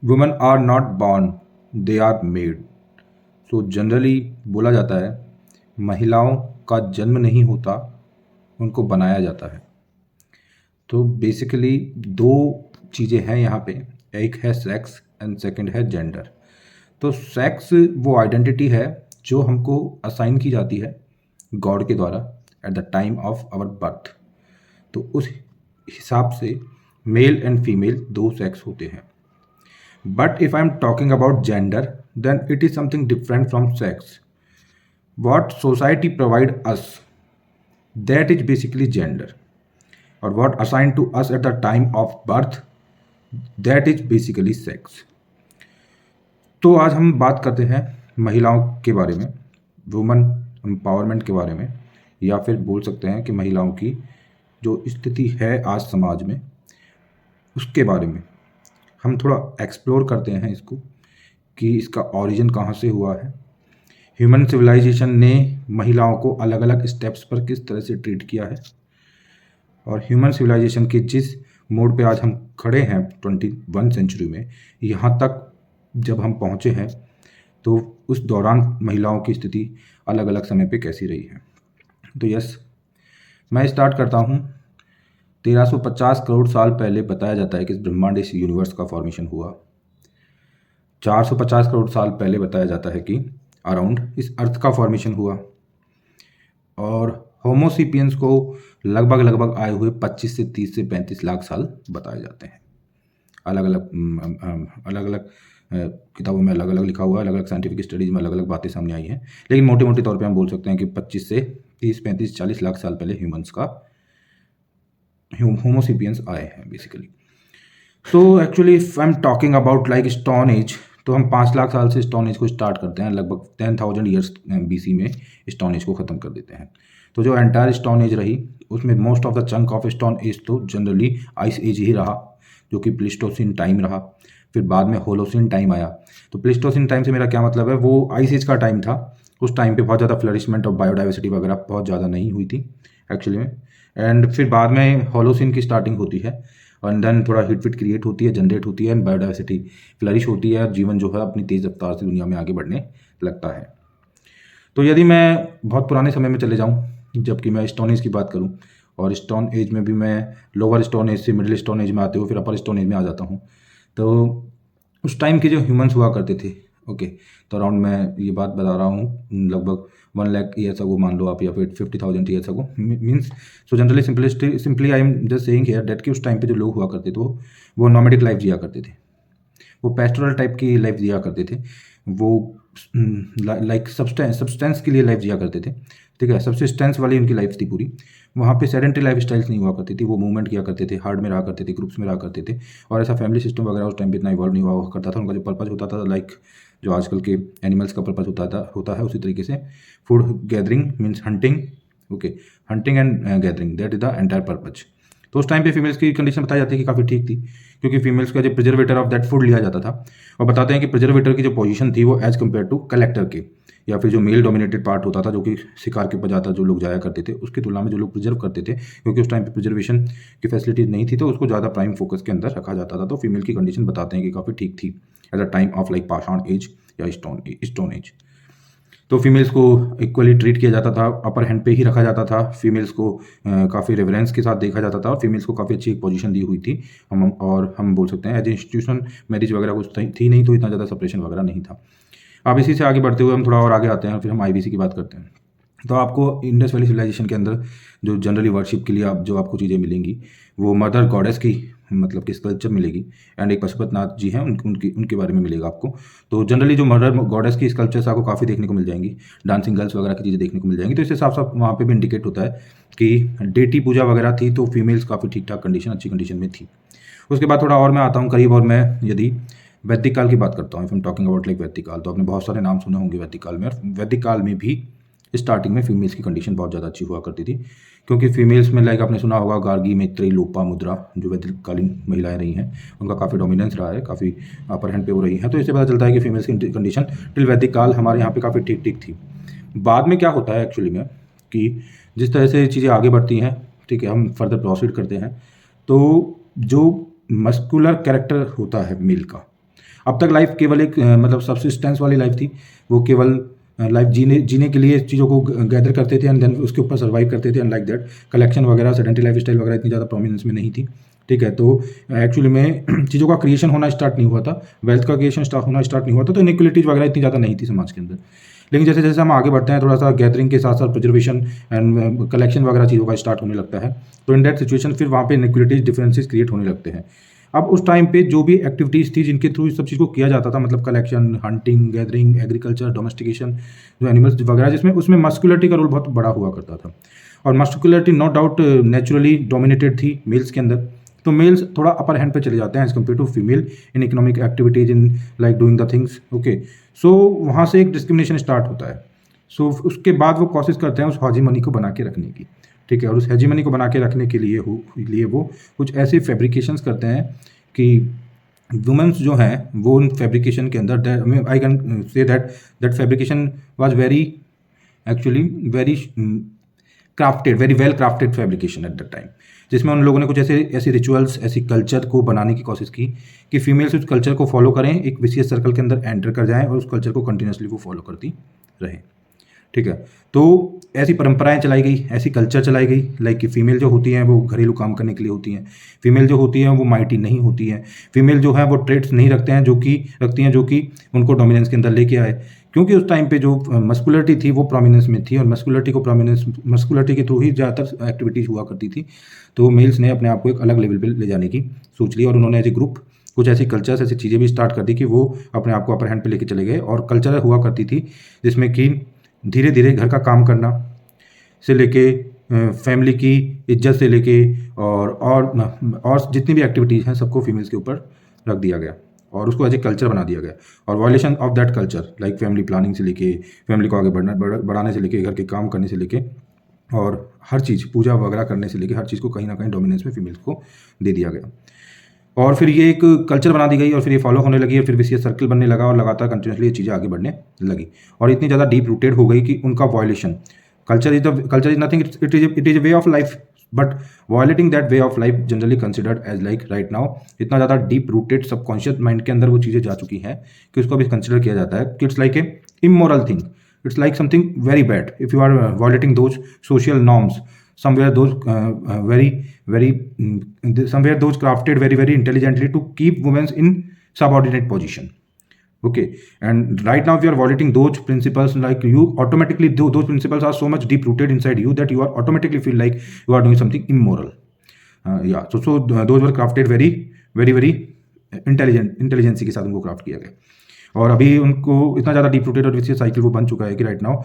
Women are not born, they are made. तो generally बोला जाता है महिलाओं का जन्म नहीं होता, उनको बनाया जाता है। तो बेसिकली दो चीज़ें हैं यहाँ पे, एक है सेक्स एंड सेकंड है जेंडर। तो सेक्स वो आइडेंटिटी है जो हमको असाइन की जाती है गॉड के द्वारा at the time of our birth. तो उस हिसाब से मेल एंड फीमेल दो सेक्स होते हैं। But if I am talking about gender, then it is something different from sex. What society provide us, that is basically gender, और what assign to us at the time of birth, that is basically sex. तो आज हम बात करते हैं महिलाओं के बारे में, वुमन एम्पावरमेंट के बारे में, या फिर बोल सकते हैं कि महिलाओं की जो स्थिति है आज समाज में उसके बारे में। हम थोड़ा एक्सप्लोर करते हैं इसको कि इसका ओरिजिन कहाँ से हुआ है, ह्यूमन सिविलाइजेशन ने महिलाओं को अलग अलग स्टेप्स पर किस तरह से ट्रीट किया है, और ह्यूमन सिविलाइजेशन के जिस मोड पे आज हम खड़े हैं 21 सेंचुरी में, यहाँ तक जब हम पहुँचे हैं तो उस दौरान महिलाओं की स्थिति अलग अलग समय पे कैसी रही है। तो यस, मैं स्टार्ट करता हूँ। 1350 करोड़ साल पहले बताया जाता है कि इस ब्रह्मांड, इस यूनिवर्स का फॉर्मेशन हुआ। 450 करोड़ साल पहले बताया जाता है कि अराउंड इस अर्थ का फॉर्मेशन हुआ, और होमोसिपियंस को लगभग आए हुए 25 से 30 से 35 लाख साल बताए जाते हैं। अलग अलग किताबों में अलग अलग लिखा हुआ है, अलग अलग साइंटिफिक स्टडीज़ में अलग अलग बातें सामने आई हैं, लेकिन मोटे मोटे तौर पे हम बोल सकते हैं कि 25 से 30, 35, 40 लाख साल पहले ह्यूमंस का होमोसिपियंस आए हैं बेसिकली। तो actually if I am talking about like stone age, तो हम 5 लाख साल से स्टोन एज को स्टार्ट करते हैं, लगभग 10,000 ईयर्स BC में स्टोन एज को ख़त्म कर देते हैं। तो जो एंटायर स्टोन एज रही उसमें most of the chunk of stone age तो जनरली आइस एज ही रहा, जो कि प्लीस्टोसिन टाइम रहा। फिर बाद में होलोसिन टाइम आया। तो प्लीस्टोसिन टाइम से मेरा क्या मतलब है, वो आइस एज का टाइम था। उस टाइम पे बहुत ज़्यादा फ्लरिशमेंट और बायोडाइवर्सिटी वगैरह बहुत ज़्यादा नहीं हुई थी एक्चुअली में। एंड फिर बाद में होलोसिन की स्टार्टिंग होती है, एंड देन थोड़ा हीट फिट क्रिएट होती है, जनरेट होती है, एंड बायोडाइवर्सिटी फ्लरिश होती है, और जीवन जो है अपनी तेज़ रफ्तार से दुनिया में आगे बढ़ने लगता है। तो यदि मैं बहुत पुराने समय में चले जाऊँ, जबकि मैं स्टोन एज की बात करूँ, और स्टोन एज में भी मैं लोअर स्टोन एज से मिडिल स्टोन एज में आते हुए फिर अपर स्टोन एज में आ जाता हूँ। तो उस टाइम के जो ह्यूमंस हुआ करते थे, ओके, तो अराउंड मैं ये बात बता रहा हूँ लगभग 1 लाख ईयर्स अगो मान लो आप, या फिर 50,000 years ago means. So generally simply I am just saying here that कि उस टाइम पे जो लोग हुआ करते थे वो नॉमेडिक लाइफ जिया करते थे, वो पेस्टोरल टाइप की लाइफ जिया करते थे, वो लाइक सब्सटेंस के लिए लाइफ जिया करते थे, ठीक है, सब्सिस्टेंस वाली उनकी लाइफ थी पूरी। वहाँ पे सेडेंटरी लाइफ स्टाइल्स नहीं हुआ करती थी, वो मूवमेंट किया करते थे, हर्ड में रहा करते थे, ग्रुप्स में रहा करते थे, और ऐसा फैमिली सिस्टम वगैरह उस टाइम पे इतना इवॉल्व नहीं हुआ करता था। उनका जो पर्पज होता था लाइक जो आजकल के एनिमल्स का पर्पज होता है उसी तरीके से food gathering means hunting, okay, hunting and gathering, that is the entire purpose. तो उस टाइम पे फीमेल्स की कंडीशन बताई जाती है कि काफ़ी ठीक थी, क्योंकि फीमेल्स का जो प्रिजर्वेटर ऑफ दैट फूड लिया जाता था। और बताते हैं कि प्रिजर्वेटर की जो पोजीशन थी वो एज कम्पेयर टू कलेक्टर के, या फिर जो मेल डोमिनेटेड पार्ट होता था जो कि शिकार के ऊपर जो लोग जाया करते थे, उसकी तुलना में जो लोग प्रिजर्व करते थे, क्योंकि उस टाइम पे प्रिजर्वेशन की फैसिलिटीज नहीं थी, तो उसको ज़्यादा प्राइम फोकस के अंदर रखा जाता था। तो फीमेल की कंडीशन बताते हैं कि काफ़ी ठीक थी eight the time of like पाषाण एज या स्टोन एज। तो फीमेल्स को इक्वली ट्रीट किया जाता था, अपर हैंड पे ही रखा जाता था, फीमेल्स को काफ़ी रेवरेंस के साथ देखा जाता था, और फीमेल्स को काफ़ी अच्छी एक पोजीशन दी हुई थी। हम बोल सकते हैं एज ए इंस्टीट्यूशन मैरिज वगैरह कुछ थी नहीं, तो इतना ज़्यादा सेपरेशन वगैरह नहीं था। अब इसी से आगे बढ़ते हुए हम थोड़ा और आगे आते हैं, फिर हम IBC की बात करते हैं। तो आपको इंडस वैली सिविलाइजेशन के अंदर जो जनरली वर्शिप के लिए जो आपको चीज़ें मिलेंगी, वो मदर गॉडेस की मतलब कि स्कल्पचर मिलेगी, एंड एक पशुपतिनाथ जी हैं उनके बारे में मिलेगा आपको। तो जनरली जो मदर गॉडेस की स्कल्पचर्स आपको काफ़ी देखने को मिल जाएंगी, डांसिंग गर्ल्स वगैरह की चीज़ें देखने को मिल जाएंगी। तो इससे साफ साफ वहाँ पे भी इंडिकेट होता है कि डेटी पूजा वगैरह थी, तो फीमेल्स काफ़ी ठीक ठाक कंडीशन, अच्छी कंडीशन में थी। उसके बाद थोड़ा और मैं आता हूँ करीब, और मैं यदि वैदिक काल की बात करता हूँ, if M talking about like वैदिक काल, तो आपने बहुत सारे नाम सुने होंगे वैदिक काल में। और वैदिक काल में भी स्टार्टिंग में फीमेल्स की कंडीशन बहुत ज़्यादा अच्छी हुआ करती थी, क्योंकि फीमेल्स में लाइक आपने सुना होगा गार्गी, मैत्रेयी, लोपा मुद्रा, जो वैदिक कालीन महिलाएं रही हैं, उनका काफ़ी डोमिनेंस रहा है, काफ़ी अपर हैंड पे वो रही हैं। तो इससे पता चलता है कि फीमेल्स की कंडीशन टिल वैदिक काल हमारे यहाँ पे काफ़ी ठीक ठीक थी। बाद में क्या होता है एक्चुअली में कि जिस तरह से चीज़ें आगे बढ़ती हैं, ठीक है, हम फर्दर प्रोसीड करते हैं, तो जो मस्कुलर कैरेक्टर होता है मेल का, अब तक लाइफ केवल एक मतलब सब्सिस्टेंस वाली लाइफ थी, वो केवल लाइफ जीने के लिए चीज़ों को गैदर करते थे एंड देन उसके ऊपर सर्वाइव करते थे, एंड लाइक दैट कलेक्शन वगैरह सेडेंटरी लाइफ स्टाइल वगैरह इतनी ज़्यादा प्रोमिनेंस में नहीं थी। ठीक है, तो एक्चुअली में चीज़ों का क्रिएशन होना स्टार्ट नहीं हुआ था, वेल्थ का क्रिएशन होना स्टार्ट नहीं हुआ था, तो इनइक्वलिटीज़ वगैरह इतनी ज़्यादा नहीं थी समाज के अंदर। लेकिन जैसे जैसे हम आगे बढ़ते हैं, थोड़ा सा गैदरिंग के साथ साथ प्रिजर्वेशन एंड कलेक्शन वगैरह चीज़ों का स्टार्ट होने लगता है, तो इन दैट सिचुएशन फिर वहाँ पे इनइक्वलिटीज डिफरेंसेस क्रिएट होने लगते हैं। अब उस टाइम पे जो भी एक्टिविटीज़ थी जिनके थ्रू इस सब चीज़ को किया जाता था, मतलब collection, hunting, gathering, agriculture, domestication, जो एनिमल्स वगैरह, जिसमें उसमें मस्कुलिटी का रोल बहुत बड़ा हुआ करता था। और मस्कुलिटी नो डाउट नेचुरली डोमिनेटेड थी मेल्स के अंदर, तो मेल्स थोड़ा अपर हैंड पे चले जाते हैं as compare to female in economic activities, in like doing the things. Okay, so वहाँ से एक डिस्क्रिमिनेशन स्टार्ट होता है। सो उसके बाद वो कोशिश करते हैं उस हेजीमनी को बना के रखने की। ठीक है, और उस हेजीमनी को बना के रखने के लिए वो कुछ ऐसे फैब्रिकेशंस करते हैं कि वुमेन्स जो हैं वो उन फैब्रिकेशन के अंदर, I can say that fabrication was very actually very crafted, very well crafted fabrication eight the time, जिसमें उन लोगों ने कुछ ऐसे रिचुअल्स, ऐसी कल्चर को बनाने की कोशिश की कि फीमेल्स उस कल्चर को फॉलो करें, एक विशेष सर्कल के अंदर एंटर कर जाएं और उस कल्चर को कंटिन्यूसली वो फॉलो करती रहें। ठीक है, तो ऐसी परंपराएं चलाई गई, ऐसी कल्चर चलाई गई, लाइक कि फीमेल जो होती हैं वो घरेलू काम करने के लिए होती हैं, फीमेल जो होती हैं वो माइटी नहीं होती हैं, फीमेल जो है वो ट्रेड्स नहीं रखती हैं जो कि उनको डोमिनेंस के अंदर लेके आए, क्योंकि उस टाइम पे जो मस्कुलिटी थी वो प्रोमिनेंस में थी, और मस्कुलिटी के थ्रू ही ज़्यादातर एक्टिविटीज़ हुआ करती थी। तो मेल्स ने अपने आप को एक अलग लेवल पर ले जाने की सोच ली, और उन्होंने एज ए ग्रुप कुछ ऐसी कल्चर्स, ऐसी चीज़ें भी स्टार्ट कर दी कि वो अपने आप को अपर हैंड पे लेके चले गए। और कल्चर हुआ करती थी जिसमें कि धीरे धीरे घर का काम करना से लेके फैमिली की इज्जत से लेके और जितनी भी एक्टिविटीज़ हैं सबको फीमेल्स के ऊपर रख दिया गया और उसको एज ए कल्चर बना दिया गया। और violation of that culture, like family planning से लेके, फैमिली को आगे बढ़ाने से लेके, घर के काम करने से लेके, और हर चीज़ पूजा वगैरह करने से लेके हर चीज़ को कहीं ना कहीं डोमिनेंस में फीमेल्स को दे दिया गया। और फिर ये एक कल्चर बना दी गई, और फिर ये फॉलो होने लगी, और फिर विशेष सर्कल बनने लगा, और लगातार कंटिन्यूसली ये चीज़ें आगे बढ़ने लगी, और इतनी ज़्यादा डीप रूटेड हो गई कि उनका violation, culture is nothing, it is a way of life, but violating that way of life generally considered as like right now इतना ज़्यादा डीप रूटेड सबकॉन्शियस माइंड के अंदर वो चीज़ें जा चुकी हैं कि उसको भी कंसिडर किया जाता है कि it's like a immoral thing, it's like something very bad if you are violating those social norms, somewhere those somewhere those crafted very intelligently to keep women in subordinate position. Okay, and right now if you are violating those principles, like you automatically those principles are so much deep rooted inside you that you are automatically feel like you are doing something immoral. Yeah, so those were crafted very intelligence के साथ उनको craft किया गया, और अभी उनको इतना ज़्यादा डीप रूटेड और विशेष साइकिल वो बन चुका है कि राइट नाउ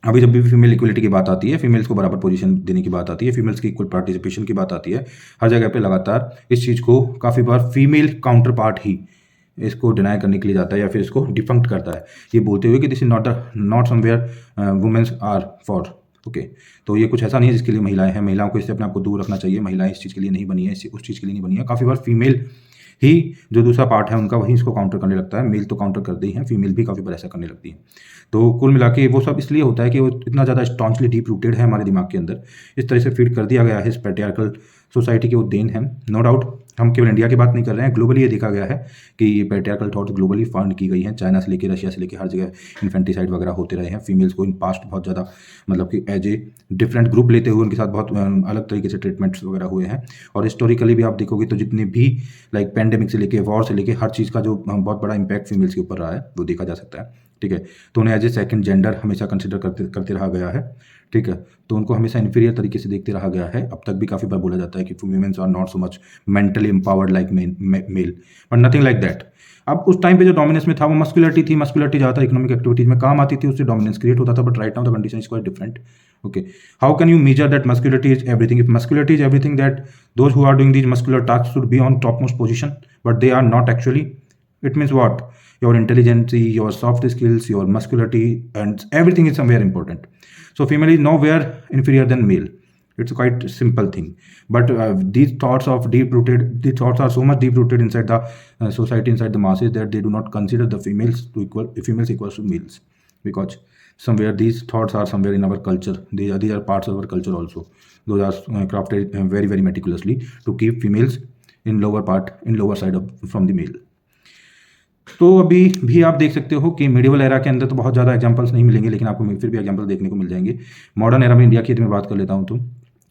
अभी जब भी फीमेल इक्वलिटी की बात आती है, फीमेल्स को बराबर पोजीशन देने की बात आती है, फीमेल्स की इक्वल पार्टिसिपेशन की बात आती है, हर जगह पे लगातार इस चीज़ को काफ़ी बार फीमेल काउंटर पार्ट ही इसको डिनाई करने के लिए जाता है या फिर इसको डिफंक्ट करता है, ये बोलते हुए कि this is not somewhere womens are for. Okay, तो ये कुछ ऐसा नहीं है जिसके लिए महिलाएं हैं, महिलाओं को इससे अपने आप को दूर रखना चाहिए, महिलाएं इस चीज़ के लिए नहीं बनी है, उस चीज़ के लिए नहीं बनी है। काफ़ी बार फीमेल ही जो दूसरा पार्ट है उनका वही इसको काउंटर करने लगता है, मेल तो काउंटर करते ही हैं, फीमेल भी काफ़ी बार ऐसा करने लगती है। तो कुल मिला के वो सब इसलिए होता है कि वो इतना ज़्यादा स्टॉन्चली डीप रूटेड है हमारे दिमाग के अंदर, इस तरह से फीड कर दिया गया है, इस पैट्रियार्कल सोसाइटी की वो देन है। नो डाउट हम केवल इंडिया की बात नहीं कर रहे हैं, ग्लोबली ये देखा गया है कि ये पैट्रियार्कल थॉट्स ग्लोबली फंड की गई हैं, चाइना से लेकर रशिया से लेकर हर जगह इन्फेंटिसाइड वगैरह होते रहे हैं, फीमेल्स को इन पास्ट बहुत ज़्यादा मतलब कि एज ए डिफरेंट ग्रुप लेते हुए उनके साथ बहुत अलग तरीके से ट्रीटमेंट्स वगैरह हुए हैं। और हिस्टोरिकली भी आप देखोगे तो जितने भी लाइक पैंडेमिक से लेके वॉर से लेके हर चीज़ का जो बहुत बड़ा इंपैक्ट फीमेल्स के ऊपर रहा है वो देखा जा सकता है। ठीक है, तो उन्हें एज ए सेकंड जेंडर हमेशा कंसिडर करते रहा गया है। ठीक है, तो उनको हमेशा इन्फीरियर तरीके से देखते रहा गया है। अब तक भी काफ़ी बार बोला जाता है कि womens are not so much mentally empowered like male, but nothing like that. अब उस टाइम पे जो डोमिनेंस में था वो मस्कुलिटी थी, मस्कुलिटी ज़्यादा इकोनॉमिक एक्टिविटीज में काम आती थी, उससे डोमिनेंस क्रिएट होता था, but right now the condition is quite different. Okay, how can you measure that masculinity is everything? If masculinity is everything, that those who are doing these muscular tasks should be on topmost position, but they are not actually. It means what? Your intelligence, your soft skills, your masculinity, and everything is somewhere important. So female is nowhere inferior than male. It's a quite simple thing. But these thoughts are so much deep rooted inside the society, inside the masses, that they do not consider the females equals to males, because somewhere these thoughts are somewhere in our culture. These are parts of our culture also. Those are crafted very meticulously to keep females in lower side from the male. तो अभी भी आप देख सकते हो कि medieval era के अंदर तो बहुत ज़्यादा एग्जांपल्स नहीं मिलेंगे, लेकिन आपको फिर भी एग्जांपल देखने को मिल जाएंगे। मॉडर्न एरा में इंडिया की यदि मैं बात कर लेता हूँ तो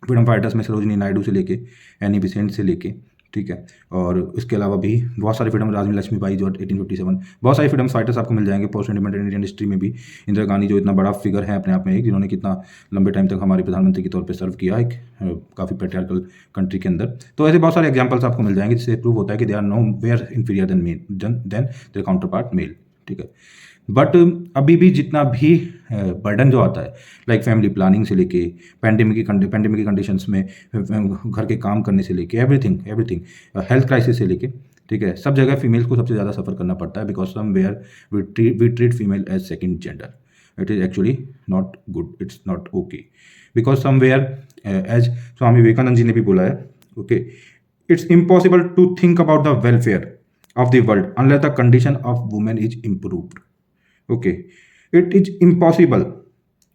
फ्रीडम फाइटर्स में सरोजिनी नायडू से लेके एनी बेसेंट से लेके, ठीक है, और इसके अलावा भी बहुत सारे फ्रीडम, राजनी लक्ष्मीबाई जो 1857, बहुत सारे फ्रीडम फाइटर्स आपको मिल जाएंगे। पोस्ट इंडिपेंडेंट इंडियन हिस्ट्री में भी इंदिरा गांधी जो इतना बड़ा फिगर है अपने आप में, एक जिन्होंने कितना लंबे टाइम तक हमारे प्रधानमंत्री के तौर पे सर्व किया एक काफ़ी पेट्रियार्कल कंट्री के अंदर। तो ऐसे बहुत सारे एग्जाम्पल्स आपको मिल जाएंगे जिससे प्रूव होता है कि they are nowhere inferior than male then their counterpart male, ठीक है। बट अभी भी जितना भी बर्डन जो आता है, लाइक फैमिली प्लानिंग से लेके पैंडेमिक की कंडीशंस में घर के काम करने से लेके एवरीथिंग हेल्थ क्राइसिस से लेके, ठीक है, सब जगह फीमेल्स को सबसे ज़्यादा सफ़र करना पड़ता है, because somewhere we treat female as second gender. It is actually not good, it's not okay, because somewhere as Swami Vivekananda ji ने भी बोला है, okay, it's impossible to think about the welfare of the world unless the condition of women is improved. Okay, it is impossible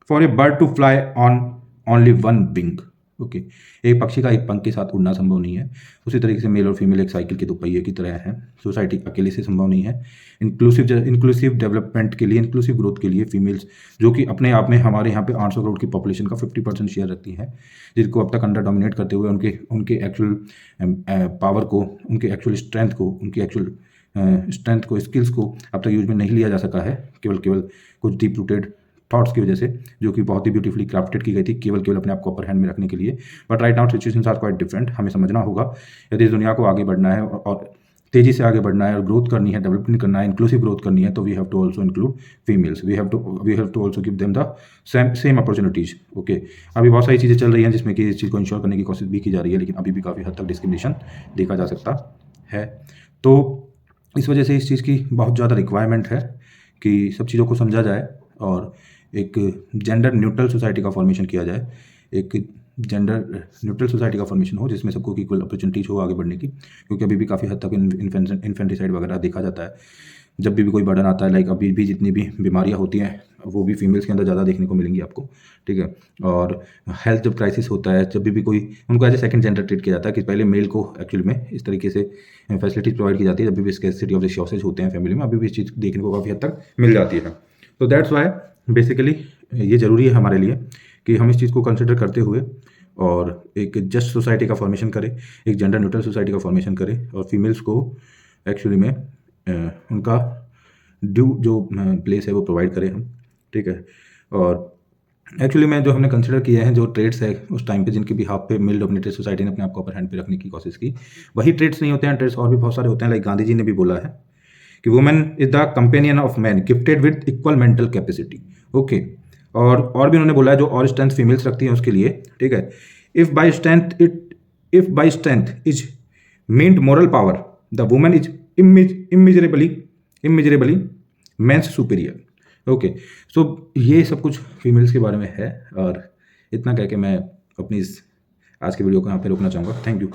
for a bird to fly on only one wing. Okay, एक पक्षी का एक पंख के साथ उड़ना संभव नहीं है। उसी तरीके से मेल और फीमेल एक साइकिल के दो पहिए की तरह है। सोसाइटी अकेले से संभव नहीं है। इंक्लूसिव डेवलपमेंट के लिए, इंक्लूसिव ग्रोथ के लिए फीमेल्स, जो कि अपने आप में हमारे यहाँ पे 800 करोड़ की पॉपुलेशन का 50% शेयर रखती हैं, जिनको अब तक अंडर डोमिनेट करते हुए उनके एक्चुअल पावर को, उनके एक्चुअल स्ट्रेंथ को, स्किल्स को अब तक यूज में नहीं लिया जा सका है, केवल कुछ डीप रूटेड थॉट्स की वजह से, जो कि बहुत ही ब्यूटीफुली क्राफ्टेड की गई थी केवल अपने आप को अपर हैंड में रखने के लिए। But right now situations are quite different. हमें समझना होगा यदि इस दुनिया को आगे बढ़ना है और तेज़ी से आगे बढ़ना है और ग्रोथ करनी है, डेवलपमेंट करना है, इंक्लूसिव ग्रोथ करनी है, तो we have to also include females. We have to also give them the same opportunities. Okay, अभी बहुत सारी चीज़ें चल रही हैं जिसमें कि इस चीज़ को इंश्योर करने की कोशिश भी की जा रही है, लेकिन अभी भी काफ़ी हद तक डिस्क्रिमिनेशन देखा जा सकता है। तो इस वजह से इस चीज़ की बहुत ज़्यादा रिक्वायरमेंट है कि सब चीज़ों को समझा जाए और एक जेंडर न्यूट्रल सोसाइटी का फॉर्मेशन किया जाए, एक जेंडर न्यूट्रल सोसाइटी का फॉर्मेशन हो जिसमें सबको इक्वल अपॉर्चुनिटीज़ हो आगे बढ़ने की, क्योंकि अभी भी काफ़ी हद तक इन्फेंटिसाइड वगैरह देखा जाता है। जब भी कोई बर्डन आता है, लाइक अभी भी जितनी भी बीमारियां होती हैं वो भी फीमेल्स के अंदर ज़्यादा देखने को मिलेंगी आपको, ठीक है। और हेल्थ जब क्राइसिस होता है, जब भी कोई उनको as a second gender treat किया जाता है कि पहले मेल को एक्चुअली में इस तरीके से फैसिलिटीज़ प्रोवाइड की जाती है, जब भी स्कैर्सिटी ऑफ रिसोर्सेज होते हैं फैमिली में, अभी भी इस चीज़ देखने को काफ़ी हद तक मिल जाती है। तो दैट्स वाई बेसिकली ये ज़रूरी है हमारे लिए कि हम इस चीज़ को कंसिडर करते हुए और एक जस्ट सोसाइटी का फॉर्मेशन करें, एक जेंडर न्यूट्रल सोसाइटी का फॉर्मेशन करें, और फीमेल्स को एक्चुअली में उनका ड्यू जो प्लेस है वो प्रोवाइड करें हम, ठीक है। और एक्चुअली में जो हमने कंसिडर किए हैं जो ट्रेड्स है उस टाइम पे, जिनके भी हाफ पे मेल डोमिनेटेड सोसाइटी ने अपने आप को अपर हैंड पे रखने की कोशिश की, वही ट्रेड्स नहीं होते हैं, ट्रेड्स और भी बहुत सारे होते हैं। लाइक गांधी जी ने भी बोला है कि women is the companion of man gifted with equal mental capacity. Okay, और भी उन्होंने बोला है जो और स्ट्रेंथ फीमेल्स रखती हैं उसके लिए, ठीक है। If by strength is meant moral power, the women is immeasurably men's superior. Okay, so ये सब कुछ फीमेल्स के बारे में है, और इतना कह के मैं अपनी इस आज की वीडियो को यहाँ पे रोकना चाहूँगा। Thank you.